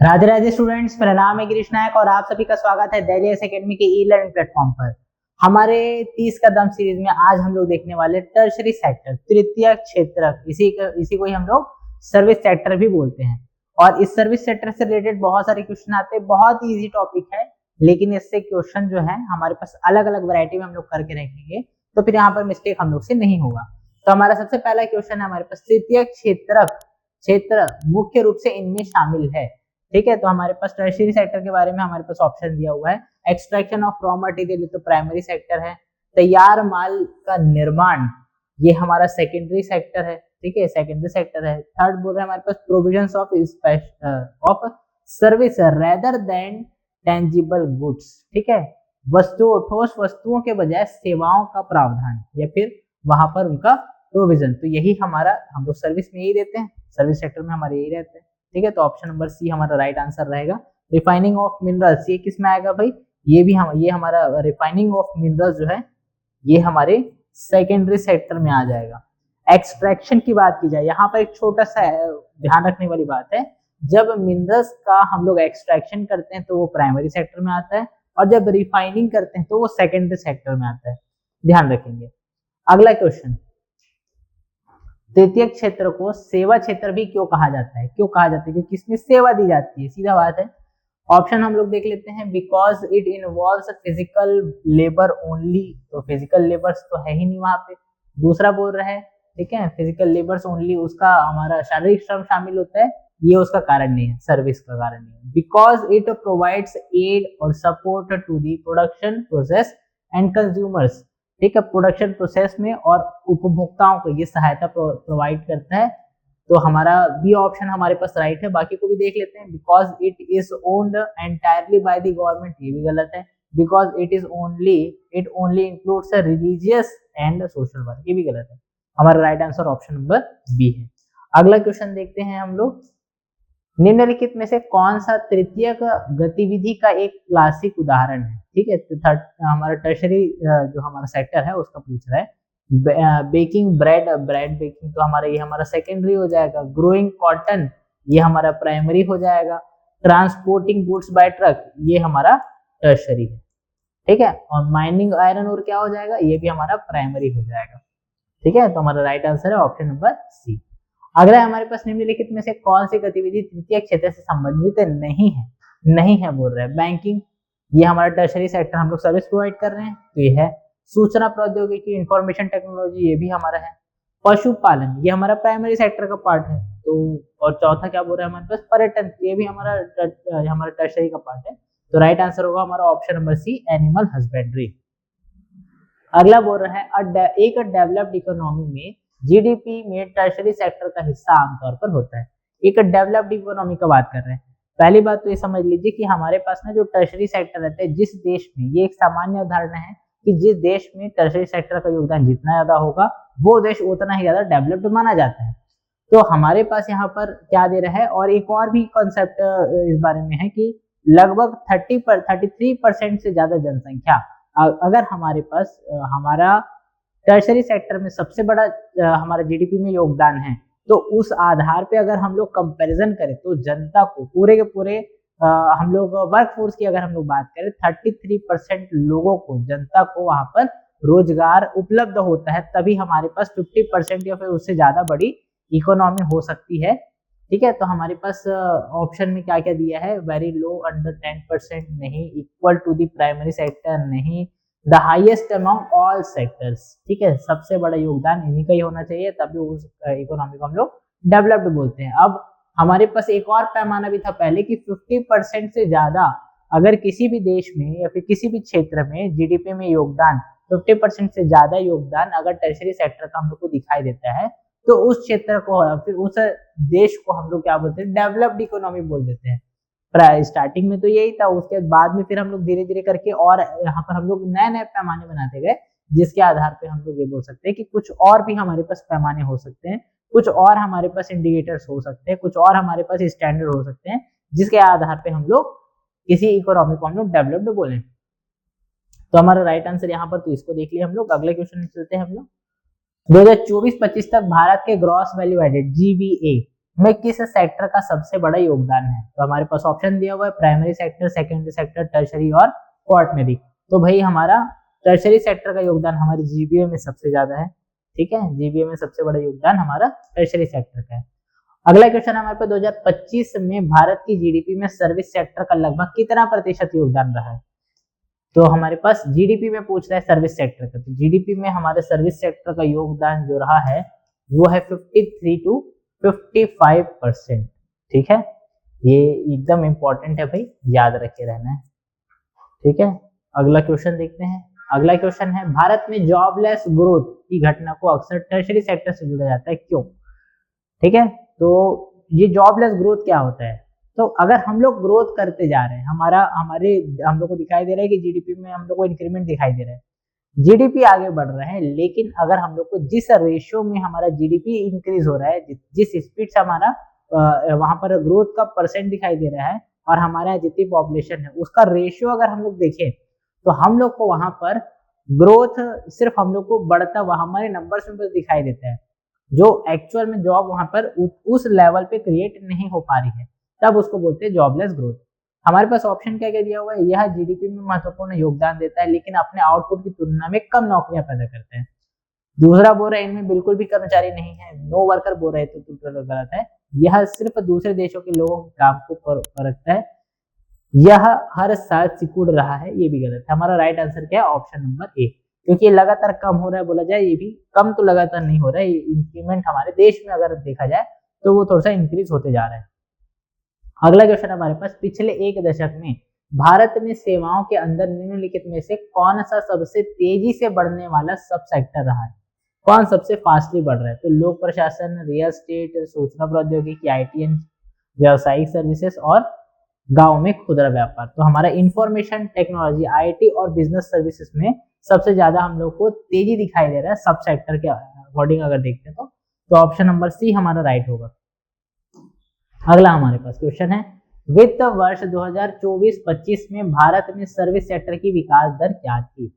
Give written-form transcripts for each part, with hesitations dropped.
Radhe Radhe students, मेरा नाम है गिरीश नायक और आप सभी का स्वागत है दिल्ली एकेडमी के ई लर्निंग प्लेटफॉर्म पर। हमारे 30 कदम सीरीज में आज हम लोग देखने वाले टर्शरी सेक्टर, तृतीय क्षेत्र, इसी को ही हम लोग सर्विस सेक्टर भी बोलते हैं। और इस सर्विस सेक्टर से रिलेटेड बहुत सारे क्वेश्चन आते हैं। बहुत इजी टॉपिक है, लेकिन इससे क्वेश्चन जो है हमारे पास अलग अलग वैरायटी में हम लोग करके रखेंगे, तो फिर यहाँ पर मिस्टेक हम लोग से नहीं होगा। तो हमारा सबसे पहला क्वेश्चन है हमारे पास, तृतीय क्षेत्र मुख्य रूप से इनमें शामिल है। ठीक है, तो हमारे पास टर्शियरी सेक्टर के बारे में हमारे पास ऑप्शन दिया हुआ है। एक्सट्रैक्शन ऑफ रॉ मटेरियल तो प्राइमरी सेक्टर है। तैयार माल का निर्माण ये हमारा सेकेंडरी सेक्टर है। ठीक है, सेकेंडरी सेक्टर है। थर्ड बोल रहे हैं हमारे पास provisions of service rather than tangible goods. ठीक है, ठोस वस्तुओं के बजाय सेवाओं का प्रावधान या फिर वहां पर उनका प्रोविजन। तो यही हमारा हम लोग सर्विस में यही देते हैं, सर्विस सेक्टर में हमारे यही रहते हैं। ठीक है, तो ऑप्शन नंबर सी हमारा राइट आंसर रहेगा। रिफाइनिंग ऑफ मिनरल्स ये किस में आएगा भाई? ये हमारा रिफाइनिंग ऑफ मिनरल्स जो है ये हमारे सेकेंडरी सेक्टर में आ जाएगा। एक्सट्रैक्शन की बात की जाए, यहाँ पर एक छोटा सा ध्यान रखने वाली बात है, जब मिनरल्स का हम लोग एक्सट्रैक्शन करते हैं तो वो प्राइमरी सेक्टर में आता है, और जब रिफाइनिंग करते हैं तो वो सेकेंडरी सेक्टर में आता है। ध्यान रखेंगे। अगला क्वेश्चन, तृतीय क्षेत्र को सेवा क्षेत्र भी क्यों कहा जाता है? क्योंकि इसमें सेवा दी जाती है, सीधा बात है। ऑप्शन हम लोग देख लेते हैं। Because it involves physical labour only, तो फिजिकल लेबर्स तो है ही नहीं वहां पे। दूसरा बोल रहा है, ठीक है, फिजिकल लेबर्स ओनली, उसका हमारा शारीरिक श्रम शामिल होता है, ये उसका कारण नहीं है, सर्विस का कारण नहीं है। बिकॉज इट प्रोवाइड्स एड और support to the production process and consumers. ठीक है, प्रोडक्शन प्रोसेस में और उपभोक्ताओं को ये सहायता प्रोवाइड करता है। तो हमारा बी ऑप्शन हमारे पास राइट है। बाकी को भी देख लेते हैं। Because it is owned entirely by the government, ये भी गलत है। Because it only includes religious and social work, ये भी गलत है। हमारा right answer option number B है। अगला क्वेश्चन देखते हैं हम लोग। निम्नलिखित में से कौन सा तृतीय गतिविधि का एक क्लासिक उदाहरण है? ठीक है, तो हमारा टर्शरी जो हमारा सेक्टर है उसका पूछ रहा है। बेकिंग ब्रेड बेकिंग तो हमारा सेकेंडरी हो जाएगा। ग्रोइंग कॉटन ये हमारा प्राइमरी हो जाएगा। ट्रांसपोर्टिंग गुड्स बाय ट्रक ये हमारा टर्शरी है। ठीक है, और माइनिंग आयरन और क्या हो जाएगा? ये भी हमारा प्राइमरी हो जाएगा। ठीक है, तो हमारा राइट आंसर है ऑप्शन नंबर सी। अगला हमारे पास निम्नलिखित में से कौन सी गतिविधि तृतीय क्षेत्र से संबंधित नहीं है बोल रहा है। बैंकिंग ये हमारा टर्शरी सेक्टर, हम लोग सर्विस प्रोवाइड कर रहे हैं तो ये है। सूचना प्रौद्योगिकी इंफॉर्मेशन टेक्नोलॉजी ये भी हमारा है। पशुपालन ये हमारा प्राइमरी सेक्टर का पार्ट है। तो और चौथा क्या बोल रहा है हमारे पास? पर्यटन, ये भी हमारा टर्शरी का पार्ट है। तो राइट आंसर होगा हमारा option number C, animal husbandry. अगला बोल रहा है एक डेवलप्ड इकोनॉमी में जीडीपी में टर्शरी सेक्टर का हिस्सा आमतौर पर होता है। एक डेवलप्ड इकोनॉमी का बात कर रहे हैं। पहली बात तो ये समझ लीजिए कि हमारे पास ना जो टर्शरी सेक्टर रहता है, जिस देश में, ये एक सामान्य धारणा है कि जिस देश में टर्शरी सेक्टर का योगदान जितना ज्यादा होगा वो देश उतना ही ज्यादा डेवलप्ड माना जाता है। तो हमारे पास यहाँ पर क्या दे रहा है, और एक और भी कॉन्सेप्ट इस बारे में है कि लगभग 33% से ज्यादा जनसंख्या अगर हमारे पास हमारा टर्शरी सेक्टर में सबसे बड़ा हमारा जीडीपी में योगदान है, तो उस आधार पे अगर हम लोग कंपैरिजन करें तो जनता को पूरे के पूरे हम लोग वर्क फोर्स की अगर हम लोग बात करें 33% लोगों को, जनता को वहां पर रोजगार उपलब्ध होता है, तभी हमारे पास 50% या फिर उससे ज्यादा बड़ी इकोनॉमी हो सकती है। ठीक है, तो हमारे पास ऑप्शन में क्या क्या दिया है? वेरी लो, अंडर 10% नहीं, equal to the primary sector नहीं, the highest among all sectors. ठीक है, सबसे बड़ा योगदान इन्हीं का ही होना चाहिए, तभी उस इकोनॉमी को हम लोग डेवलप्ड बोलते हैं। अब हमारे पास एक और पैमाना भी था पहले कि 50% से ज्यादा अगर किसी भी देश में या फिर किसी भी क्षेत्र में जीडीपी में योगदान 50% से ज्यादा योगदान अगर टर्शरी सेक्टर का हम लोग को दिखाई देता है, तो उस क्षेत्र को फिर उस देश को हम लोग क्या बोलते हैं? डेवलप्ड इकोनॉमी बोल देते हैं। स्टार्टिंग में तो यही था, उसके बाद में फिर हम लोग धीरे धीरे करके और यहाँ पर हम लोग नए नए पैमाने बनाते गए, जिसके आधार पे हम लोग ये बोल सकते हैं कि कुछ और भी हमारे पास पैमाने हो सकते हैं, कुछ और हमारे पास इंडिकेटर्स हो सकते हैं, कुछ और हमारे पास स्टैंडर्ड हो सकते हैं, जिसके आधार पे हम लोग किसी इकोनॉमी को हम लोग डेवलप्ड बोले। तो हमारा राइट आंसर यहाँ पर, तो इसको देख लिया हम लोग। अगले क्वेश्चन में चलते हैं हम लोग। 2024-25 तक भारत के ग्रॉस वैल्यू एडेड GVA में किस सेक्टर का सबसे बड़ा योगदान है? तो हमारे पास ऑप्शन दिया हुआ है primary sector, secondary sector, tertiary और क्वार्टनरी। तो भाई हमारा टर्शरी सेक्टर का योगदान हमारे जीबीए में सबसे ज्यादा है। ठीक है, जीबीए में सबसे बड़ा योगदान हमारा टर्शरी सेक्टर का है। अगला क्वेश्चन हमारे पास 2025 में भारत की जीडीपी में सर्विस सेक्टर का लगभग कितना प्रतिशत योगदान रहा है? तो हमारे पास जीडीपी में पूछ रहा है सर्विस सेक्टर का, तो जीडीपी में हमारे सर्विस सेक्टर का योगदान जो रहा है वो है 53 to 55%। ठीक है, ये एकदम इंपॉर्टेंट है भाई, याद रखे रहना है। ठीक है, अगला क्वेश्चन देखते हैं। अगला क्वेश्चन है भारत में जॉबलेस ग्रोथ की घटना को अक्सर टर्शरी सेक्टर से जोड़ा जाता है, क्यों? ठीक है, तो ये जॉबलेस ग्रोथ क्या होता है? तो अगर हम लोग ग्रोथ करते जा रहे हैं, हम लोग को दिखाई दे रहा है कि जीडीपी में हम लोग को इंक्रीमेंट दिखाई दे रहा है, जीडीपी आगे बढ़ रहा है, लेकिन अगर हम लोग को जिस रेशियो में हमारा जीडीपी इंक्रीज हो रहा है, जिस स्पीड से हमारा वहां पर ग्रोथ का परसेंट दिखाई दे रहा है और हमारा जितनी पॉपुलेशन है उसका रेशियो अगर हम लोग देखें, तो हम लोग को वहां पर ग्रोथ सिर्फ हम लोग को बढ़ता हुआ हमारे नंबर्स में बस दिखाई देता है, जो एक्चुअल में जॉब वहां पर उस लेवल पे क्रिएट नहीं हो पा रही है, तब उसको बोलते हैं जॉबलेस ग्रोथ। हमारे पास ऑप्शन क्या क्या दिया हुआ है? यह जीडीपी में महत्वपूर्ण योगदान देता है लेकिन अपने आउटपुट की तुलना में कम नौकरियां पैदा करते हैं। दूसरा बोल रहा है इनमें बिल्कुल भी कर्मचारी नहीं है, नो वर्कर बोल रहे तो गलत है। यह सिर्फ दूसरे देशों के लोगों के काम को परखता है, यह हर साल सिकुड़ रहा है, ये भी गलत है। हमारा राइट आंसर क्या है? ऑप्शन नंबर ए, क्योंकि ये लगातार कम हो रहा है बोला जाए, ये भी कम तो लगातार नहीं हो रहा है, इंक्रीमेंट हमारे देश में अगर देखा जाए तो वो थोड़ा सा इंक्रीज होते जा रहा है। अगला क्वेश्चन हमारे पास, पिछले एक दशक में भारत में सेवाओं के अंदर निम्नलिखित में से कौन सा सबसे तेजी से बढ़ने वाला सब सेक्टर रहा है? कौन सबसे फास्टली बढ़ रहा है? तो लोक प्रशासन, रियल एस्टेट, सूचना प्रौद्योगिकी, आईटी, व्यावसायिक सर्विसेज और गांव में खुदरा व्यापार। तो हमारा इंफॉर्मेशन टेक्नोलॉजी, आईटी और बिजनेस सर्विसेज में सबसे ज्यादा हम लोग को तेजी दिखाई दे रहा है सब सेक्टर के अकॉर्डिंग अगर देखते हैं तो ऑप्शन नंबर सी हमारा राइट होगा। अगला हमारे पास क्वेश्चन है, वित्त वर्ष 2024-25 में भारत में सर्विस सेक्टर की विकास दर क्या थी?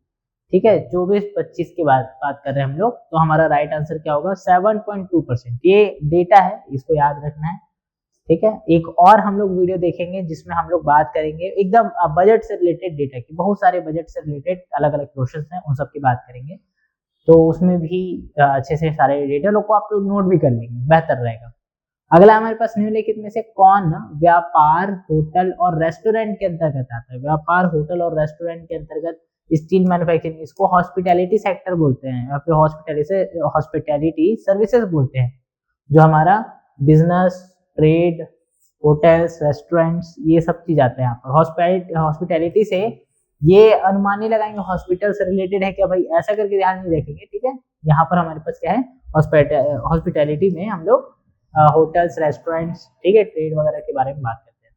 ठीक है, 24-25 की बात कर रहे हैं हम लोग, तो हमारा राइट आंसर क्या होगा? 7.2%। ये डेटा है, इसको याद रखना है। ठीक है, एक और हम लोग वीडियो देखेंगे जिसमें हम लोग बात करेंगे एकदम बजट से रिलेटेड डेटा की, बहुत सारे बजट से रिलेटेड अलग अलग क्वेश्चन हैं, उन सब की बात करेंगे, तो उसमें भी अच्छे से सारे डेटा लोग को आप लोग नोट भी कर लेंगे, बेहतर रहेगा। अगला हमारे पास निम्नलिखित में से कौन व्यापार, होटल और रेस्टोरेंट के अंतर्गत आता है? व्यापार, होटल और रेस्टोरेंट के अंतर्गत स्टील मैन्युफैक्चरिंग, इसको हॉस्पिटैलिटी सेक्टर बोलते हैं या फिर हॉस्पिटैलिटी सर्विसेज बोलते हैं, जो हमारा बिजनेस, ट्रेड, होटल्स, रेस्टोरेंट्स, ये सब चीज आते हैं यहाँ पर। हॉस्पिटैलिटी से ये अनुमान नहीं लगाएंगे हॉस्पिटल से रिलेटेड है क्या भाई, ऐसा करके ध्यान नहीं रखेंगे। ठीक है, यहाँ पर हमारे पास क्या है? हॉस्पिटैलिटी में हम लोग होटल्स, रेस्टोरेंट्स, ठीक है, ट्रेड वगैरह के बारे में बात करते हैं।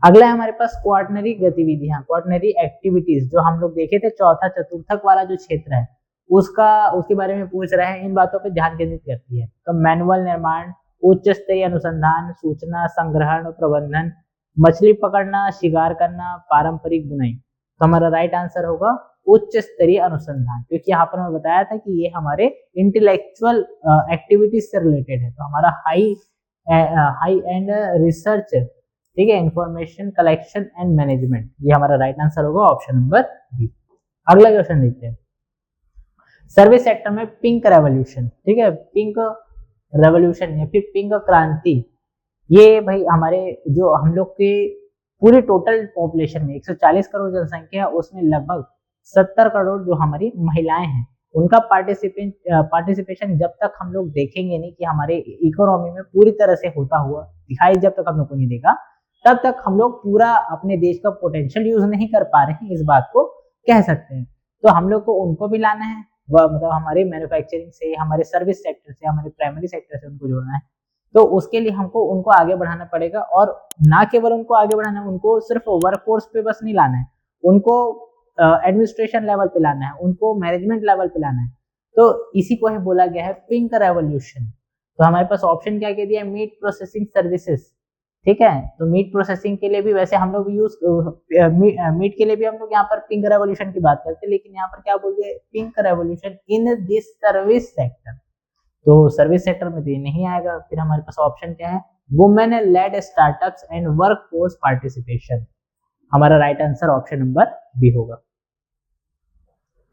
अगला है हमारे पास क्वार्टनरी गतिविधियां, क्वार्टनरी एक्टिविटीज, जो हम लोग देखे थे चौथा चतुर्थक वाला जो क्षेत्र है उसके बारे में पूछ रहे हैं, इन बातों पर ध्यान केंद्रित करती है। तो मैनुअल निर्माण, उच्च स्तरीय अनुसंधान, सूचना संग्रहण और प्रबंधन, मछली पकड़ना, शिकार करना, पारंपरिक बुनाई। तो हमारा राइट आंसर होगा उच्च स्तरीय अनुसंधान, क्योंकि यहाँ पर मैं बताया था कि ये हमारे इंटेलेक्चुअल एक्टिविटीज से रिलेटेड है। तो हमारा हाई एंड रिसर्च, ठीक है, इंफॉर्मेशन कलेक्शन एंड मैनेजमेंट, ये हमारा राइट आंसर होगा ऑप्शन नंबर बी। अगला क्वेश्चन देखते हैं, सर्विस सेक्टर में पिंक रेवोल्यूशन, ठीक है, पिंक रेवोल्यूशन या फिर पिंक क्रांति, ये भाई हमारे जो हम लोग के पूरी टोटल पॉपुलेशन में 140 करोड़ जनसंख्या है, उसमें लगभग 70 करोड़ जो हमारी महिलाएं हैं, उनका पार्टिसिपेशन जब तक हम लोग देखेंगे नहीं कि हमारे इकोनॉमी में पूरी तरह से होता हुआ दिखाई, जब तक हम लोग को नहीं देखा, तब तक हम लोग पूरा अपने देश का पोटेंशियल यूज नहीं कर पा रहे हैं, इस बात को कह सकते हैं। तो हम लोग को उनको भी लाना है, वह मतलब हमारे मैन्युफैक्चरिंग से, हमारे सर्विस सेक्टर से, हमारे प्राइमरी सेक्टर से उनको जोड़ना है। तो उसके लिए हमको उनको आगे बढ़ाना पड़ेगा, और ना केवल उनको आगे बढ़ाना है, उनको सिर्फ वर्कफोर्स पे बस नहीं लाना है, उनको एडमिनिस्ट्रेशन लेवल पे लाना है, उनको मैनेजमेंट लेवल पे लाना है। तो इसी को ही बोला गया है पिंक रेवोल्यूशन। तो हमारे पास ऑप्शन क्या कह दिया? मीट प्रोसेसिंग सर्विसेज, ठीक है। तो मीट प्रोसेसिंग के लिए भी वैसे हम लोग मीट के लिए भी हम लोग यहाँ पर पिंक रेवोल्यूशन की बात करते हैं, लेकिन यहाँ पर क्या बोल दिया? Pink revolution in this service sector. तो सर्विस सेक्टर में तो ये नहीं आएगा। फिर हमारे पास ऑप्शन क्या है, women led startups and work force participation. हमारा right answer option number B होगा।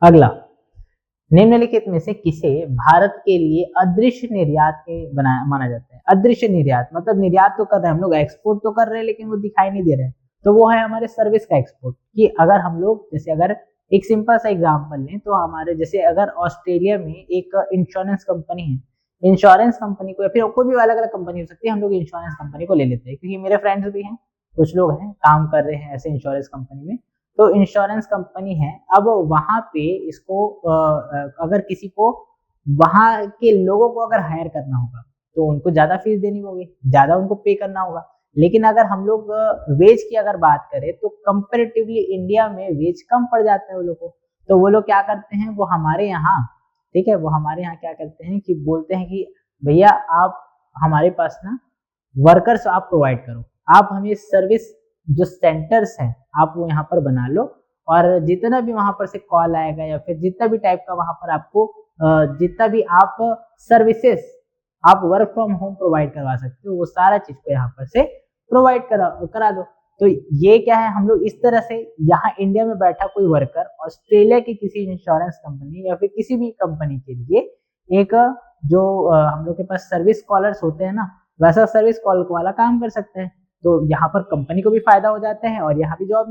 अगला, निम्नलिखित में से किसे भारत के लिए अदृश्य निर्यात के माना जाता है? अदृश्य निर्यात मतलब निर्यात तो कर रहे हैं हम लोग, एक्सपोर्ट तो कर रहे हैं लेकिन वो दिखाई नहीं दे रहे हैं, तो वो है हमारे सर्विस का एक्सपोर्ट। कि अगर हम लोग जैसे अगर एक सिंपल सा एग्जांपल लें तो हमारे जैसे अगर ऑस्ट्रेलिया में एक इंश्योरेंस कंपनी है, इंश्योरेंस कंपनी को या फिर कोई भी अलग अलग कंपनी हो सकती है, हम लोग इंश्योरेंस कंपनी को ले लेते हैं क्योंकि मेरे फ्रेंड्स भी हैं, कुछ लोग हैं काम कर रहे हैं ऐसे इंश्योरेंस कंपनी में। तो इंश्योरेंस कंपनी है, अब वहां पे इसको अगर किसी को वहां के लोगों को अगर हायर करना होगा तो उनको ज्यादा फीस देनी होगी, ज्यादा उनको पे करना होगा। लेकिन अगर हम लोग वेज की अगर बात करें तो कंपेरेटिवली इंडिया में वेज कम पड़ जाता है वो लोग को। तो वो लोग क्या करते हैं, वो हमारे यहाँ, ठीक है, वो हमारे यहाँ क्या करते हैं कि बोलते हैं कि भैया आप हमारे पास ना वर्कर्स आप प्रोवाइड करो, आप हमें सर्विस जो सेंटर्स हैं आप वो यहाँ पर बना लो, और जितना भी वहां पर से कॉल आएगा या फिर जितना भी टाइप का वहां पर आपको जितना भी आप सर्विसेज आप वर्क फ्रॉम होम प्रोवाइड करवा सकते हो वो सारा चीज को यहाँ पर से प्रोवाइड करा दो। तो ये क्या है, हम लोग इस तरह से यहाँ इंडिया में बैठा कोई वर्कर ऑस्ट्रेलिया की किसी इंश्योरेंस कंपनी या फिर किसी भी कंपनी के लिए एक जो हम लोग के पास सर्विस कॉलर्स होते हैं ना, वैसा सर्विस कॉल वाला काम कर सकते हैं। तो यहाँ पर कंपनी को भी फायदा हो जाता है और यहाँ भी जॉब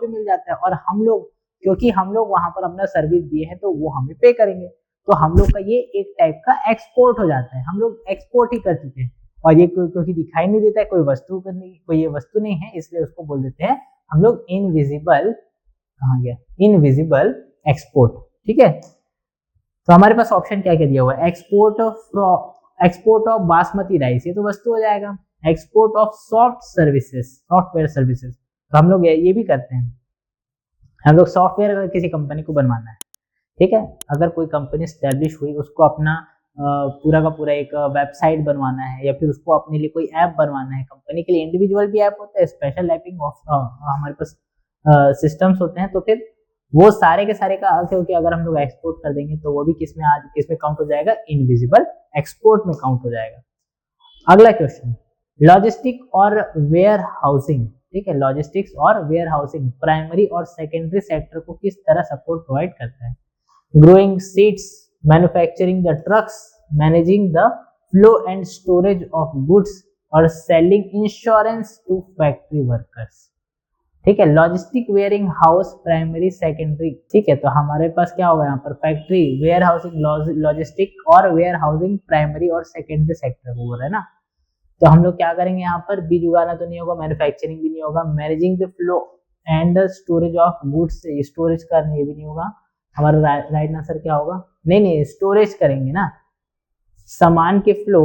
भी मिल जाता है, और हम लोग क्योंकि हम लोग वहां पर अपना सर्विस दिए हैं तो वो हमें पे करेंगे, तो हम लोग का ये एक टाइप का एक्सपोर्ट हो जाता है, हम लोग एक्सपोर्ट ही कर चुके हैं। और ये क्योंकि दिखाई नहीं देता है, कोई वस्तु करने की कोई ये वस्तु नहीं है, इसलिए उसको बोल देते हैं हम लोग इनविजिबल, कहाँ गया, इनविजिबल एक्सपोर्ट। ठीक है, तो हमारे पास ऑप्शन क्या क्या दिया हुआ है, एक्सपोर्ट ऑफ बासमती राइस, ये तो वस्तु हो जाएगा। एक्सपोर्ट ऑफ सॉफ्टवेयर सर्विसेज, तो हम लोग ये भी करते हैं, हम लोग सॉफ्टवेयर अगर किसी कंपनी को बनवाना है, ठीक है, अगर कोई कंपनी स्टैब्लिश हुई, उसको अपना पूरा का पूरा एक वेबसाइट बनवाना है या फिर उसको अपने लिए कोई ऐप बनवाना है, कंपनी के लिए इंडिविजुअल भी ऐप होता है, स्पेशल ऐपिंग हमारे पास सिस्टम्स होते हैं, तो फिर वो सारे के सारे का क्योंकि अगर हम लोग एक्सपोर्ट कर देंगे तो वो भी किसमें काउंट हो जाएगा, इनविजिबल एक्सपोर्ट में काउंट हो जाएगा। अगला क्वेश्चन, लॉजिस्टिक और वेयर हाउसिंग, ठीक है, लॉजिस्टिक्स और वेयर हाउसिंग प्राइमरी और सेकेंडरी सेक्टर को किस तरह सपोर्ट प्रोवाइड करता है? Growing seeds, manufacturing the trucks, managing the flow and storage of goods और selling insurance to factory workers. ठीक है, logistic wearing house primary secondary, ठीक है, तो हमारे पास क्या होगा यहाँ पर, फैक्ट्री, वेयर हाउसिंग, लॉजिस्टिक और वेयर हाउसिंग प्राइमरी और सेकेंडरी सेक्टर को बोल रहे हैं ना। तो हम लोग क्या करेंगे यहाँ पर, बीज उगाना तो नहीं होगा, मैन्युफैक्चरिंग भी नहीं होगा, managing the flow and storage of goods, storage करना ये भी नहीं होगा। हमारा राइट आंसर क्या होगा, नहीं स्टोरेज करेंगे ना, सामान के flow,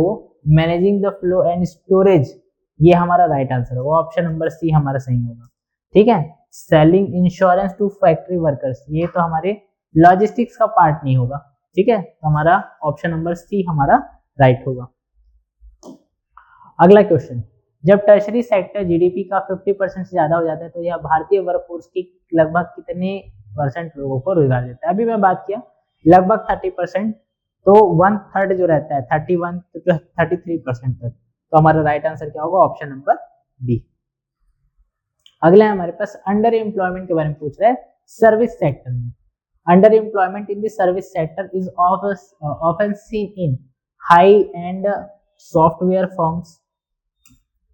managing the flow and storage, ये हमारा राइट आंसर होगा, ऑप्शन नंबर सी हमारा सही होगा। ठीक है, selling insurance to factory workers, ये तो हमारे लॉजिस्टिक्स का पार्ट नहीं होगा। ठीक है, तो हमारा ऑप्शन नंबर सी हमारा राइट होगा। अगला क्वेश्चन, जब टर्शरी सेक्टर जीडीपी का 50% से ज्यादा हो जाता है तो यह भारतीय वर्कफोर्स की लगभग कितने % लोगों को रोजगार देता है? अभी मैं बात किया लगभग 30%, तो 1/3 जो रहता है 31 to 33% तक, तो हमारा राइट आंसर क्या होगा, ऑप्शन नंबर बी। अगला है हमारे पास अंडर एम्प्लॉयमेंट के बारे में पूछ रहा है, सर्विस सेक्टर में under employment in the service sector is often seen in high and software firms,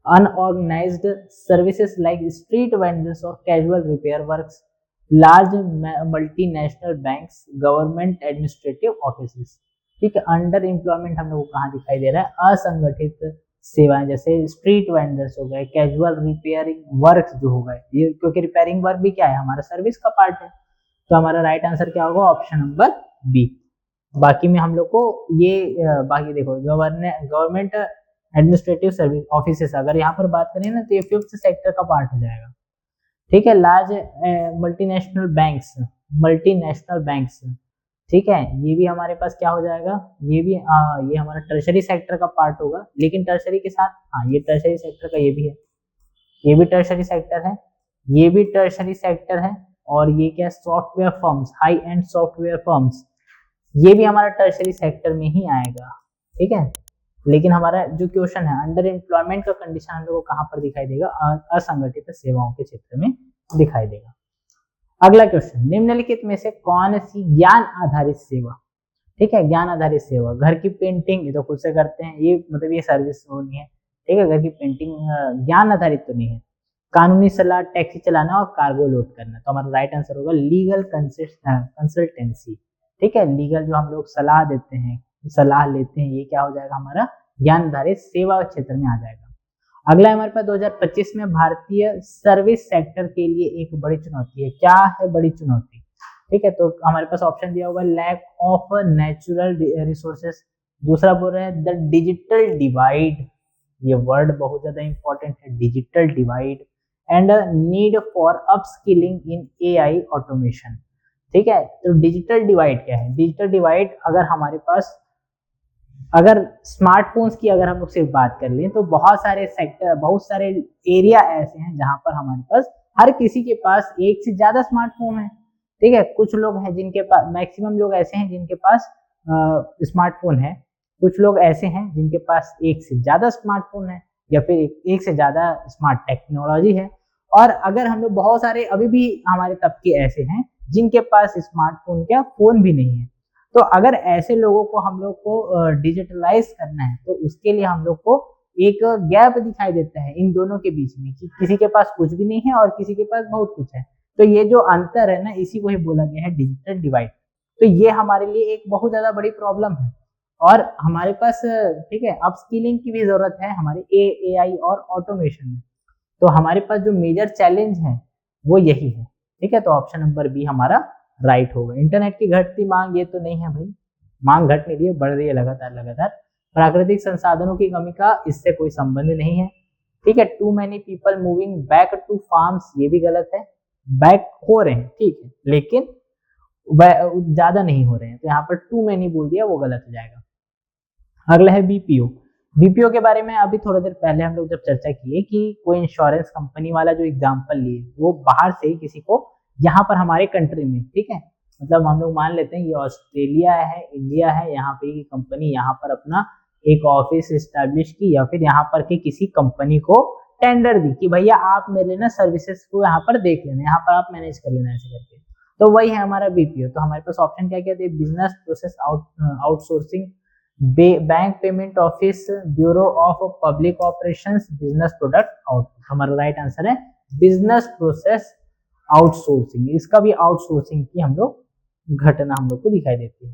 unorganized services like street vendors or casual repair works, large multinational banks, government administrative offices। ठीक है, under employment हम लोग को कहाँ दिखाई दे रहा है, असंगठित सेवाएं जैसे स्ट्रीट वेंडर्स हो गए, कैजुअल रिपेयरिंग वर्क जो हो गए, ये क्योंकि रिपेयरिंग वर्क भी क्या है, हमारा सर्विस का पार्ट है, तो हमारा राइट आंसर क्या होगा, ऑप्शन नंबर बी। बाकी में हम लोग को ये बाकी देखो गवर्नमेंट एडमिनिस्ट्रेटिव सर्विस ऑफिसेस, अगर यहाँ पर बात करें ना तो ये 5th सेक्टर का पार्ट हो जाएगा। ठीक है, लार्ज मल्टीनेशनल बैंक्स, ठीक है, ये भी हमारे पास क्या हो जाएगा, ये भी ये हमारा टर्शरी सेक्टर का पार्ट होगा, लेकिन टर्शरी के साथ ये टर्शरी सेक्टर का ये भी है, ये भी टर्शरी सेक्टर है, ये भी टर्शरी सेक्टर है, और ये क्या, software firms, high and software firms, ये भी हमारा टर्शरी सेक्टर में ही आएगा। ठीक है। लेकिन हमारा जो क्वेश्चन है अंडर एम्प्लॉयमेंट का कंडीशन हम लोग को कहाँ पर दिखाई देगा, असंगठित सेवाओं के क्षेत्र में दिखाई देगा। अगला क्वेश्चन, निम्नलिखित में से कौन सी ज्ञान आधारित सेवा, ठीक है, ज्ञान आधारित सेवा, घर की पेंटिंग, ये तो खुद से करते हैं, ये मतलब ये सर्विस होनी है, ठीक है, घर की पेंटिंग ज्ञान आधारित तो नहीं है। कानूनी सलाह, टैक्सी चलाना और कार्गो लोड करना, तो हमारा राइट आंसर होगा लीगल कंसल्टेंसी, ठीक है, लीगल जो हम लोग सलाह देते हैं, सलाह लेते हैं, ये क्या हो जाएगा हमारा ज्ञान आधारित सेवा क्षेत्र में आ जाएगा। अगला हमारे पास 2025 में भारतीय सर्विस सेक्टर के लिए एक बड़ी चुनौती है, क्या है बड़ी चुनौती, ठीक है, तो हमारे पास ऑप्शन दिया हुआ लैक ऑफ नेचुरल रिसोर्सेस, दूसरा बोल रहे हैं द डिजिटल डिवाइड, ये वर्ड बहुत ज्यादा इंपॉर्टेंट है, digital divide, and need for upskilling in AI automation, ठीक है। तो डिजिटल डिवाइड क्या है, डिजिटल डिवाइड अगर हमारे पास, अगर स्मार्टफोन्स की अगर हम लोग सिर्फ बात कर लें तो बहुत सारे सेक्टर, बहुत सारे एरिया ऐसे हैं जहां पर हमारे पास हर किसी के पास एक से ज्यादा स्मार्टफोन है, ठीक है। कुछ लोग हैं जिनके पास, मैक्सिमम लोग ऐसे हैं जिनके पास स्मार्टफोन है, कुछ लोग ऐसे हैं जिनके पास एक से ज्यादा स्मार्टफोन है या फिर एक से ज्यादा स्मार्ट टेक्नोलॉजी है, और अगर हम लोग बहुत सारे अभी भी हमारे तबके ऐसे हैं जिनके पास स्मार्टफोन क्या फोन भी नहीं है। तो अगर ऐसे लोगों को हम लोग को डिजिटलाइज करना है तो उसके लिए हम लोग को एक गैप दिखाई देता है इन दोनों के बीच में कि किसी के पास कुछ भी नहीं है और किसी के पास बहुत कुछ है। तो ये जो अंतर है ना, इसी को ही बोला गया है डिजिटल डिवाइड। तो ये हमारे लिए एक बहुत ज्यादा बड़ी प्रॉब्लम है और हमारे पास, ठीक है, अपस्किलिंग की भी जरूरत है हमारे एआई और ऑटोमेशन में। तो हमारे पास जो मेजर चैलेंज है वो यही है, ठीक है। तो ऑप्शन नंबर बी हमारा राइट होगा। इंटरनेट की घटती मांग, ये तो नहीं है भाई, मांग घट नहीं रही है, बढ़ रही है लगातार लगातार। प्राकृतिक संसाधनों की कमी का इससे कोई संबंध नहीं है, ठीक है। Too many people moving back to farms, ये भी गलत है, बैक हो रहे हैं, ठीक है, लेकिन ज्यादा नहीं हो रहे हैं, तो यहाँ पर टू मैनी बोल दिया, वो गलत हो जाएगा। अगला है बीपीओ। बीपीओ के बारे में अभी थोड़ा देर पहले हम लोग जब चर्चा किए कि कोई इंश्योरेंस कंपनी वाला जो एग्जाम्पल लिए वो बाहर से किसी को यहाँ पर हमारे कंट्री में, ठीक है, मतलब हम लोग मान लेते हैं ये ऑस्ट्रेलिया है, इंडिया है, यहाँ पे की कंपनी यहाँ पर अपना एक ऑफिस स्टैब्लिश की या फिर यहाँ पर के किसी कंपनी को टेंडर दी कि भैया आप मेरे ना सर्विसेज को यहाँ पर देख लेना, यहाँ पर आप मैनेज कर लेना, ऐसे करके। तो वही है हमारा बीपीओ। तो हमारे पास ऑप्शन क्या क्या थे, business process outsourcing, bank payment office, bureau of public operations, business product output. हमारा राइट आंसर है बिजनेस प्रोसेस आउटसोर्सिंग। इसका भी आउटसोर्सिंग की हम लोग घटना हम लोग को दिखाई देती है।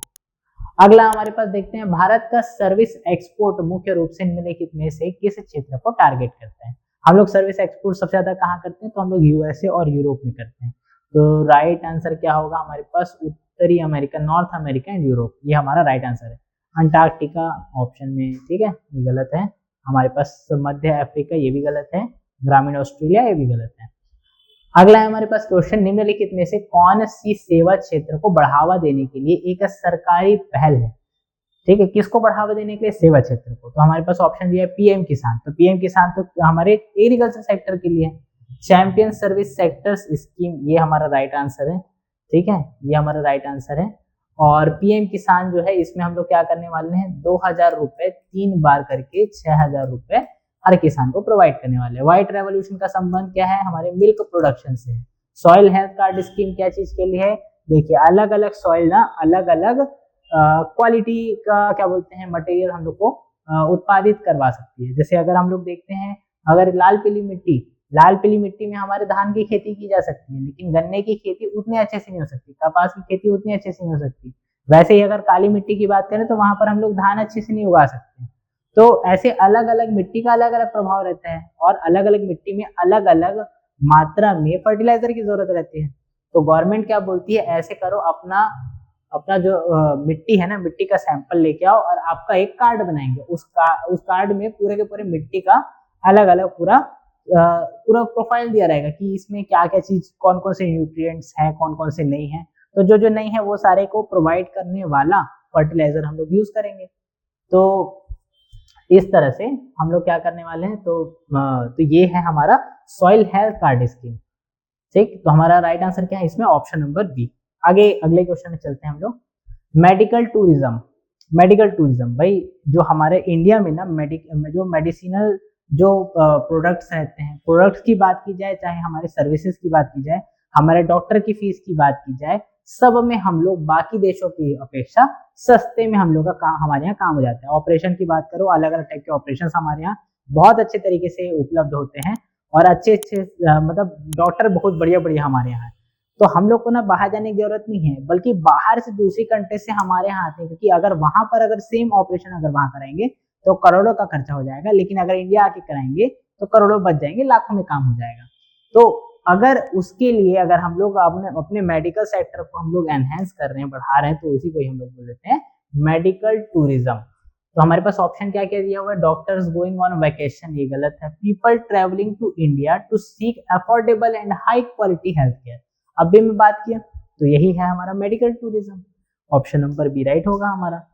अगला हमारे पास देखते हैं, भारत का सर्विस एक्सपोर्ट मुख्य रूप से निम्नलिखित में से किस क्षेत्र को टारगेट करता है। हम लोग सर्विस एक्सपोर्ट सबसे ज्यादा कहाँ करते हैं, तो हम लोग यूएसए और यूरोप में करते हैं। तो राइट आंसर क्या होगा हमारे पास, उत्तरी America, north America and Europe, ये हमारा राइट आंसर है। अंटार्कटिका ऑप्शन में, ठीक है, ये गलत है। हमारे पास मध्य अफ्रीका, ये भी गलत है। ग्रामीण ऑस्ट्रेलिया, ये भी गलत है। अगला है हमारे पास क्वेश्चन, निम्नलिखित में से कौन सी सेवा क्षेत्र को बढ़ावा देने के लिए एक सरकारी पहल है, ठीक है, किसको बढ़ावा देने के लिए, सेवा क्षेत्र को। तो हमारे पास ऑप्शन दिया है पीएम किसान। तो पीएम किसान तो हमारे एग्रीकल्चर सेक्टर के लिए है। चैंपियन सर्विस सेक्टर्स स्कीम, ये हमारा राइट आंसर है, ठीक है, ये हमारा राइट आंसर है। और पीएम किसान जो है इसमें हम लोग क्या करने वाले हैं, 2000 रुपए 3 बार करके 6000 रुपए हर किसान को प्रोवाइड करने वाले हैं। व्हाइट रेवोल्यूशन का संबंध क्या है, हमारे मिल्क प्रोडक्शन से है। सॉइल हेल्थ कार्ड स्कीम क्या चीज के लिए है, देखिए अलग अलग सॉइल ना अलग अलग क्वालिटी का क्या बोलते हैं मटेरियल हम लोग को उत्पादित करवा सकती है। जैसे अगर हम लोग देखते हैं, अगर लाल पीली मिट्टी में हमारे धान की खेती की जा सकती है, लेकिन गन्ने की खेती उतने अच्छे से नहीं हो सकती, कपास की खेती उतनी अच्छे से नहीं हो सकती। वैसे ही अगर काली मिट्टी की बात करें तो वहां पर हम लोग धान अच्छे से नहीं उगा सकते। तो ऐसे अलग अलग मिट्टी का अलग अलग प्रभाव रहता है और अलग अलग मिट्टी में अलग अलग मात्रा में फर्टिलाइजर की जरूरत रहती है। तो गवर्नमेंट क्या बोलती है, ऐसे करो, अपना अपना जो मिट्टी है ना, मिट्टी का सैंपल लेके आओ और आपका एक कार्ड बनाएंगे। उस कार्ड में पूरे के पूरे मिट्टी का अलग अलग पूरा प्रोफाइल दिया रहेगा कि इसमें क्या क्या चीज, कौन कौन से न्यूट्रिएंट्स हैं, कौन कौन से नहीं है। तो जो जो नहीं है वो सारे को प्रोवाइड करने वाला फर्टिलाइजर हम लोग यूज करेंगे। तो इस तरह से हम लोग क्या करने वाले हैं, तो ये है हमारा सॉइल हेल्थ कार्ड स्कीम, ठीक। तो हमारा राइट आंसर क्या है इसमें, ऑप्शन नंबर बी। आगे अगले क्वेश्चन में चलते हैं हम लोग। मेडिकल टूरिज्म, मेडिकल टूरिज्म, भाई जो हमारे इंडिया में ना जो मेडिसिनल जो प्रोडक्ट्स रहते हैं, प्रोडक्ट्स की बात की जाए, चाहे हमारे सर्विसेज की बात की जाए, हमारे डॉक्टर की फीस की बात की जाए, सब में हम लोग बाकी देशों की अपेक्षा सस्ते में हम लोग का काम, हमारे यहाँ काम हो जाता है। ऑपरेशन की बात करो, अलग अलग टाइप के ऑपरेशन हमारे यहाँ बहुत अच्छे तरीके से उपलब्ध होते हैं और अच्छे अच्छे मतलब डॉक्टर बहुत बढ़िया बढ़िया हमारे यहाँ है। तो हम लोग को ना बाहर जाने की जरूरत नहीं है, बल्कि बाहर से दूसरी कंट्री से हमारे यहाँ आते हैं, क्योंकि अगर वहां पर अगर सेम ऑपरेशन अगर वहां कराएंगे तो करोड़ों का खर्चा हो जाएगा, लेकिन अगर इंडिया आके कराएंगे तो करोड़ों बच जाएंगे, लाखों में काम हो जाएगा। तो अगर उसके लिए अगर हम लोग अपने मेडिकल सेक्टर को हम लोग एनहेंस कर रहे हैं, बढ़ा रहे हैं, तो उसी को हम लोग बोल देते हैं मेडिकल टूरिज्म। तो हमारे पास ऑप्शन क्या क्या दिया हुआ है, डॉक्टर्स गोइंग ऑन वेकेशन, ये गलत है। People travelling to India to seek affordable and high quality health care, अभी मैं बात किया तो यही है हमारा medical tourism, option number B right होगा हमारा।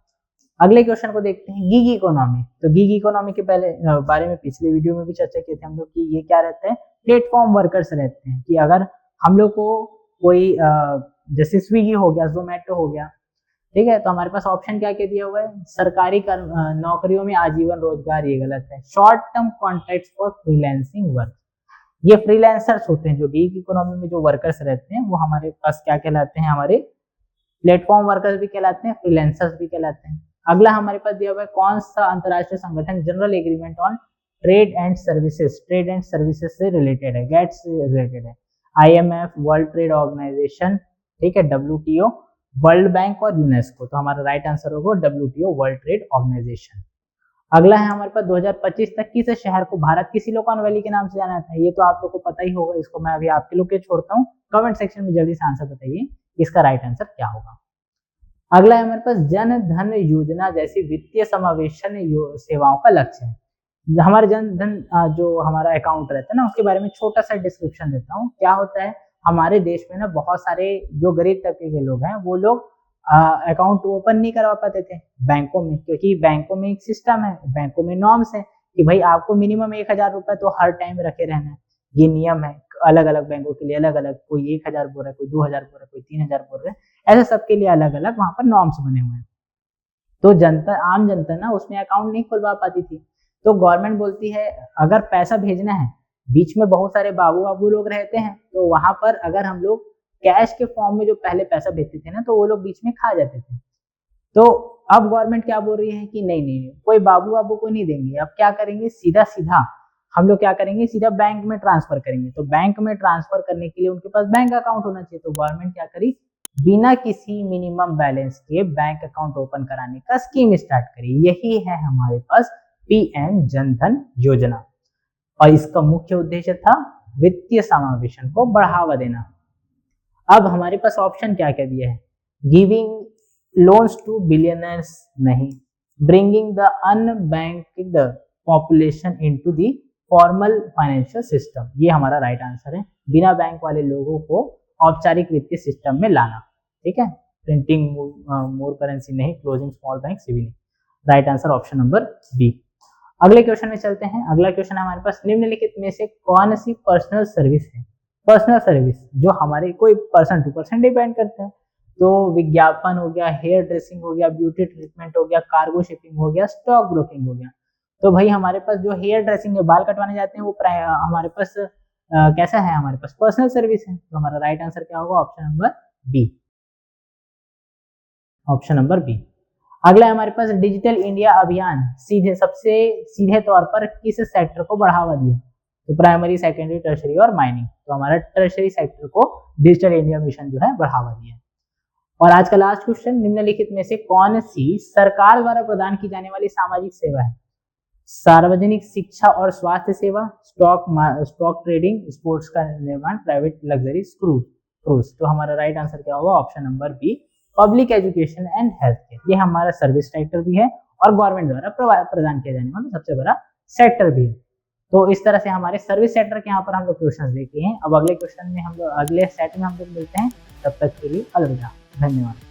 अगले क्वेश्चन को देखते हैं, गिग इकोनॉमी। तो गिग इकोनॉमी के पहले बारे में पिछले वीडियो में भी चर्चा किए थे हम लोग कि ये क्या रहता है, प्लेटफॉर्म वर्कर्स रहते हैं, कि अगर हम लोग को कोई जैसे स्विगी हो गया, जोमेटो हो गया, ठीक है, तो हमारे पास ऑप्शन क्या क्या दिया हुआ है, सरकारी नौकरियों में आजीवन रोजगार, ये गलत है। Short term contracts for freelancing work, ये फ्रीलांसर्स होते हैं, जो गिग इकोनॉमी में जो वर्कर्स रहते हैं वो हमारे पास क्या कहलाते हैं, हमारे प्लेटफॉर्म वर्कर्स भी कहलाते हैं, फ्रीलांसर्स भी कहलाते हैं। अगला हमारे पास दिया हुआ है, कौन सा अंतरराष्ट्रीय संगठन general agreement on trade and services से रिलेटेड है, गेट से रिलेटेड है, IMF, वर्ल्ड ट्रेड ऑर्गेनाइजेशन, ठीक है, WTO, वर्ल्ड बैंक और यूनेस्को। तो हमारा राइट आंसर होगा WTO, वर्ल्ड ट्रेड ऑर्गेनाइजेशन। अगला है हमारे पास 2025 तक किस शहर को भारत की सिलिकॉन वैली के नाम से जाना था, ये तो आप लोग को पता ही होगा, इसको मैं अभी आपके लोग के छोड़ता हूँ, कमेंट सेक्शन में जल्दी से आंसर बताइए इसका राइट आंसर क्या होगा। अगला है हमारे पास जन धन योजना जैसी वित्तीय समावेशन सेवाओं का लक्ष्य है। हमारे जन धन जो हमारा अकाउंट रहता है ना, उसके बारे में छोटा सा डिस्क्रिप्शन देता हूँ। क्या होता है, हमारे देश में ना बहुत सारे जो गरीब तबके के लोग हैं वो लोग अकाउंट ओपन नहीं करवा पाते थे बैंकों में, क्योंकि बैंकों में एक सिस्टम है, बैंकों में नॉर्म्स है कि भाई आपको मिनिमम 1000 रुपए तो हर टाइम रखे रहना है, ये नियम है। अलग अलग बैंकों के लिए अलग अलग, कोई 1000 बोल रहा है, कोई 2000 बोल रहा है, कोई 3000 बोल रहा है, ऐसे सबके लिए अलग अलग वहां पर नॉर्म्स बने हुए हैं। तो जनता, आम जनता ना उसमें अकाउंट नहीं खुलवा पाती थी। तो गवर्नमेंट बोलती है अगर पैसा भेजना है, बीच में बहुत सारे बाबू लोग रहते हैं, तो वहां पर अगर हम लोग कैश के फॉर्म में जो पहले पैसा भेजते थे ना, तो वो लोग बीच में खा जाते थे। तो अब गवर्नमेंट क्या बोल रही है कि नहीं, कोई बाबू को नहीं देंगे, अब क्या करेंगे, सीधा सीधा हम लोग क्या करेंगे, सीधा बैंक में ट्रांसफर करेंगे। तो बैंक में ट्रांसफर करने के लिए उनके पास बैंक अकाउंट होना चाहिए। तो गवर्नमेंट क्या करी, बिना किसी मिनिमम बैलेंस के बैंक अकाउंट ओपन कराने का स्कीम स्टार्ट करी। यही है हमारे पास PM जन धन योजना, और इसका मुख्य उद्देश्य था वित्तीय समावेशन को बढ़ावा देना। अब हमारे पास ऑप्शन क्या क्या दिया है, गिविंग लोन्स टू बिलियनर्स नहीं, bringing the unbanked population into the formal financial system, ये हमारा राइट आंसर है। बिना बैंक वाले लोगों को औपचारिक वित्तीय सिस्टम में लाना, ठीक है, प्रिंटिंग मोर करेंसी नहीं, क्लोजिंग स्मॉल बैंक भी नहीं, right answer option number B. अगले क्वेश्चन में चलते हैं। अगला क्वेश्चन हमारे पास, निम्नलिखित में से कौन सी पर्सनल सर्विस है, पर्सनल सर्विस जो हमारे कोई पर्सन टू पर्सन डिपेंड करते हैं। तो विज्ञापन हो गया, हेयर ड्रेसिंग हो गया, ब्यूटी ट्रीटमेंट हो गया, कार्गो शिपिंग हो गया, स्टॉक ब्रोकिंग हो गया। तो भाई हमारे पास जो हेयर ड्रेसिंग है, बाल कटवाने जाते हैं, वो हमारे पास कैसा है, हमारे पास पर्सनल सर्विस है। तो हमारा राइट आंसर क्या होगा, option number B, option number B. अगला है हमारे पास, डिजिटल इंडिया अभियान सबसे सीधे तौर पर किस सेक्टर को बढ़ावा दिया, तो प्राइमरी, सेकेंडरी, टर्शरी और माइनिंग। तो हमारा टर्शरी सेक्टर को डिजिटल इंडिया मिशन जो है बढ़ावा दिया। और आज का लास्ट क्वेश्चन, निम्नलिखित में से कौन सी सरकार द्वारा प्रदान की जाने वाली सामाजिक सेवा है, सार्वजनिक शिक्षा और स्वास्थ्य सेवा, स्टॉक ट्रेडिंग, स्पोर्ट्स का निर्माण, प्राइवेट लग्जरी क्रूज। तो हमारा राइट आंसर क्या होगा, option number B, public education and health care. ये हमारा सर्विस सेक्टर भी है और गवर्नमेंट द्वारा प्रदान किया जाने वाला सबसे बड़ा सेक्टर भी है। तो इस तरह से हमारे सर्विस सेक्टर के यहाँ पर हम लोग क्वेश्चन देखे हैं। अब अगले क्वेश्चन में हम लोग, अगले सेट में हम लोग मिलते हैं, तब तक के लिए अलविदा, धन्यवाद।